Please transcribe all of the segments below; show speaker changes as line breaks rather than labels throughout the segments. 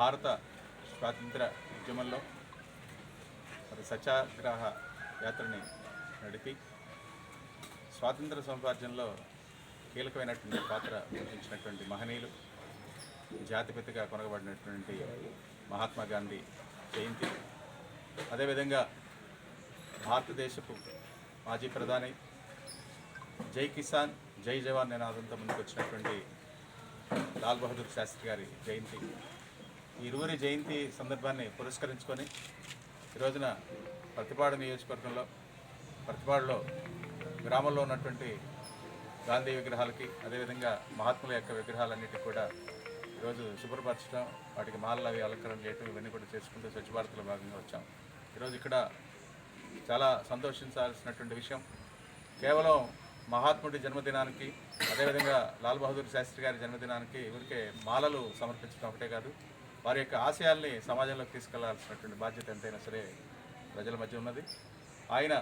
భారత స్వాతంత్ర ఉద్యమంలో మరి సత్యాగ్రహ యాత్రని నడిపి స్వాతంత్ర సముపార్జనలో కీలకమైనటువంటి పాత్ర పోషించినటువంటి మహనీయులు, జాతిపితగా కొనగబడినటువంటి మహాత్మా గాంధీ జయంతి. అదేవిధంగా భారతదేశపు మాజీ ప్రధాని జై కిసాన్ జై జవాన్ నినాదంతో ముందుకు వచ్చినటువంటి లాల్ బహదూర్ శాస్త్రి గారి జయంతి. ఈ ఇరువురి జయంతి సందర్భాన్ని పురస్కరించుకొని ఈరోజున ప్రతిపాడు నియోజకవర్గంలో ప్రతిపాడులో గ్రామంలో ఉన్నటువంటి గాంధీ విగ్రహాలకి, అదేవిధంగా మహాత్ముల యొక్క విగ్రహాలన్నిటికీ కూడా ఈరోజు శుభ్రపరచడం, వాటికి మాలలు అవి అలంకరణ చేయటం, ఇవన్నీ కూడా చేసుకుంటూ స్వచ్ఛ భారత్లో భాగంగా వచ్చాం. ఈరోజు ఇక్కడ చాలా సంతోషించాల్సినటువంటి విషయం, కేవలం మహాత్ముడి జన్మదినానికి, అదేవిధంగా లాల్ బహదూర్ శాస్త్రి గారి జన్మదినానికి ఊరికే మాలలు సమర్పించడం ఒకటే కాదు, వారి యొక్క ఆశయాల్ని సమాజంలోకి తీసుకెళ్లాల్సినటువంటి బాధ్యత ఎంతైనా సరే ప్రజల మధ్య ఉన్నది. ఆయన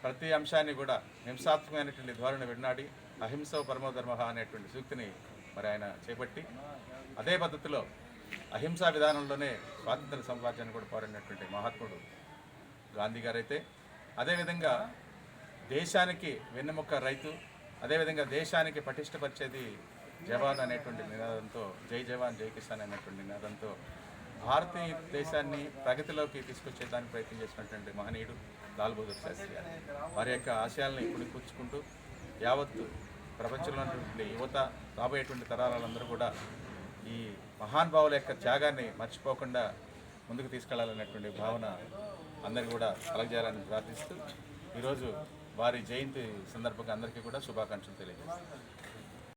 ప్రతి అంశాన్ని కూడా హింసాత్మకమైనటువంటి ధోరణి విడనాడి అహింస పరమోధర్మ అనేటువంటి సూక్తిని మరి ఆయన చేపట్టి అదే పద్ధతిలో అహింసా విధానంలోనే స్వాతంత్ర సముపార్జన కూడా పోరాడినటువంటి మహాత్ముడు గాంధీ గారైతే, అదేవిధంగా దేశానికి వెన్నెముక రైతు, అదేవిధంగా దేశానికి పటిష్టపరిచేది జవాన్ అనేటువంటి నినాదంతో, జై జవాన్ జై కిసాన్ అనేటువంటి నినాదంతో భారతదేశాన్ని ప్రగతిలోకి తీసుకొచ్చేదానికి ప్రయత్నం చేసినటువంటి మహనీయుడు లాల్ బహదూర్ శాస్త్రి గారు. వారి యొక్క ఆశయాలను పుణిపుచ్చుకుంటూ యావత్తు ప్రపంచంలో ఉన్నటువంటి యువత, రాబోయేటువంటి తరాలందరూ కూడా ఈ మహానుభావుల యొక్క త్యాగాన్ని మర్చిపోకుండా ముందుకు తీసుకెళ్లాలనేటువంటి భావన అందరికీ కూడా కలగజేయాలని ప్రార్థిస్తూ ఈరోజు వారి జయంతి సందర్భంగా అందరికీ కూడా శుభాకాంక్షలు తెలియజేస్తాను.